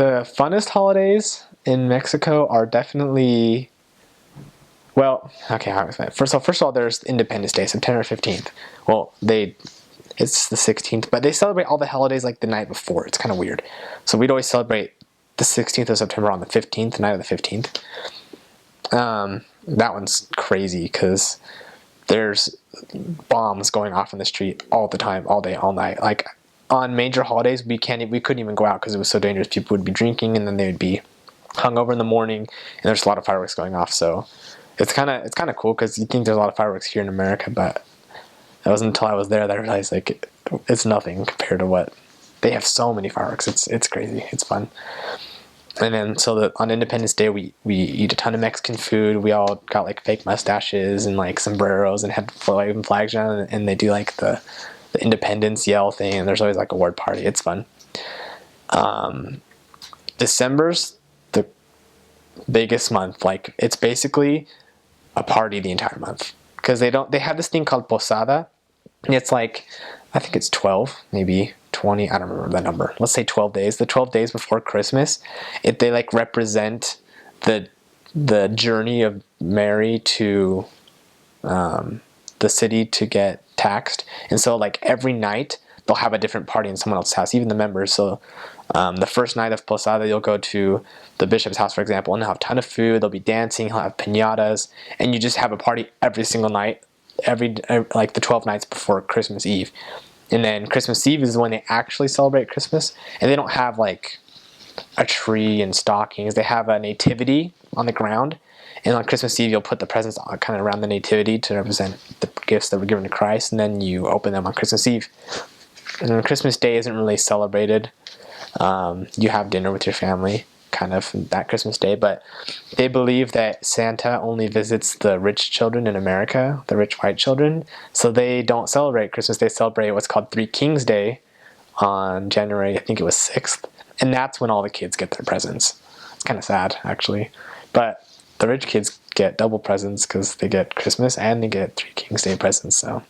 The funnest holidays in Mexico are definitely, well, okay, how was that? First of all, there's Independence Day, September 15th. Well, it's the 16th, but they celebrate all the holidays like the night before. It's kind of weird. So we'd always celebrate the 16th of September on the 15th, the night of the 15th. That one's crazy because there's bombs going off in the street all the time, all day, all night. Like on major holidays, we couldn't even go out because it was so dangerous. People would be drinking and then they would be hungover in the morning, and there's a lot of fireworks going off. So it's kind of cool because you think there's a lot of fireworks here in America, but it wasn't until I was there that I realized like it's nothing compared to what they have. So many fireworks. It's crazy. It's fun. And then on Independence Day we eat a ton of Mexican food. We all got like fake mustaches and like sombreros and had waving flags around, and they do like the independence yell thing, and there's always like a word party. It's fun. December's the biggest month. Like it's basically a party the entire month because they have this thing called posada. And it's like, I think it's 12, maybe 20, I don't remember the number. Let's say 12 days. The 12 days before Christmas, they like represent the journey of Mary to the city to get taxed. And so like every night they'll have a different party in someone else's house, even the members. So the first night of Posada, you'll go to the bishop's house, for example, and they'll have a ton of food. They'll be dancing. He'll have piñatas, and you just have a party every single night, every like the 12 nights before Christmas Eve. And then Christmas Eve is when they actually celebrate Christmas, and they don't have like a tree and stockings. They have a nativity on the ground, and on Christmas Eve you'll put the presents kind of around the nativity to represent the gifts that were given to Christ, and then you open them on Christmas Eve. And then Christmas Day isn't really celebrated. You have dinner with your family kind of that Christmas Day, but they believe that Santa only visits the rich children in America, the rich white children, so they don't celebrate Christmas. They celebrate what's called Three Kings Day on January, I think it was 6th, and that's when all the kids get their presents. It's kind of sad, actually, but the rich kids get double presents because they get Christmas and they get Three Kings Day presents. So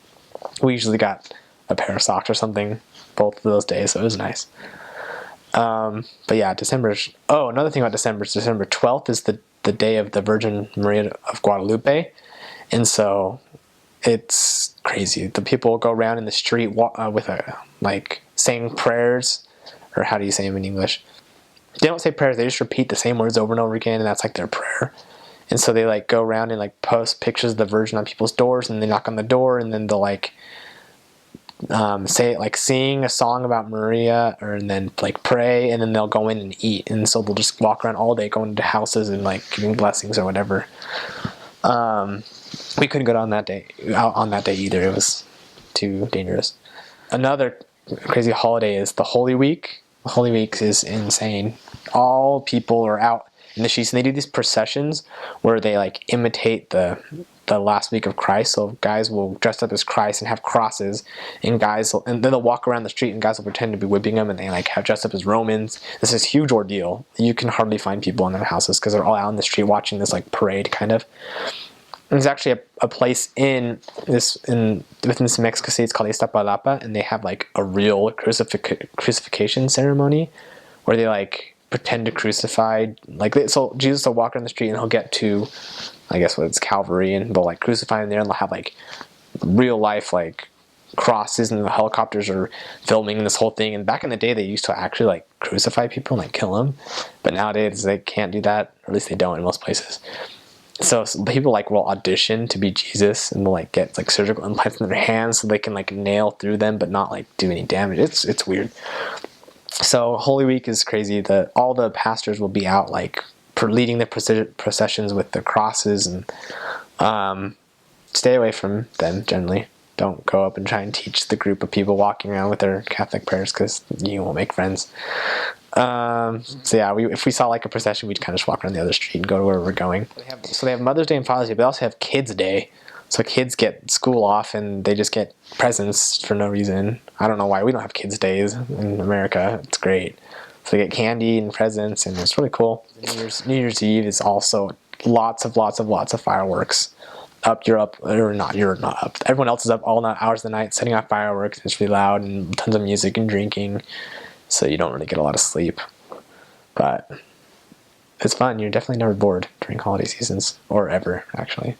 we usually got a pair of socks or something both of those days, so it was nice. But yeah, another thing about December is December 12th is the day of the Virgin Maria of Guadalupe, and so it's crazy. The people go around in the street with saying prayers, or how do you say them in English? They don't say prayers, they just repeat the same words over and over again, and that's like their prayer. And so they like go around and like post pictures of the Virgin on people's doors, and they knock on the door, and then they'll like sing a song about Maria, and then like pray, and then they'll go in and eat. And so they'll just walk around all day going to houses and like giving blessings or whatever. We couldn't go out on that day either. It was too dangerous. Another crazy holiday is the Holy Week. The Holy Week is insane. All people are out in the streets, and they do these processions where they like imitate the last week of Christ. So guys will dress up as Christ and have crosses, and then they'll walk around the street, and guys will pretend to be whipping them, and they like have dressed up as Romans. This is a huge ordeal. You can hardly find people in their houses because they're all out in the street watching this like parade kind of. There's actually a place within this Mexico City. It's called Iztapalapa, and they have like a real crucifixion ceremony where they like pretend to crucify, so Jesus will walk around the street and he'll get to, I guess what it's Calvary, and they'll like crucify him there, and they'll have like real life like crosses, and the helicopters are filming this whole thing. And back in the day they used to actually like crucify people and like kill them, but nowadays they can't do that, or at least they don't in most places. So people like will audition to be Jesus, and they'll like get like surgical implants in their hands so they can like nail through them but not like do any damage. It's weird. So Holy Week is crazy. All the pastors will be out like leading the processions with the crosses, and stay away from them generally. Don't go up and try and teach the group of people walking around with their Catholic prayers, because you won't make friends. So yeah, if we saw like a procession, we'd kind of just walk around the other street and go to where we're going. So they have Mother's Day and Father's Day, but they also have Kids Day. So kids get school off and they just get presents for no reason. I don't know why we don't have Kids Days in America. It's great. So they get candy and presents, and it's really cool. New Year's Eve is also lots of fireworks. You're not up. Everyone else is up all hours of the night setting off fireworks. It's really loud and tons of music and drinking, so you don't really get a lot of sleep. But it's fun. You're definitely never bored during holiday seasons, or ever, actually.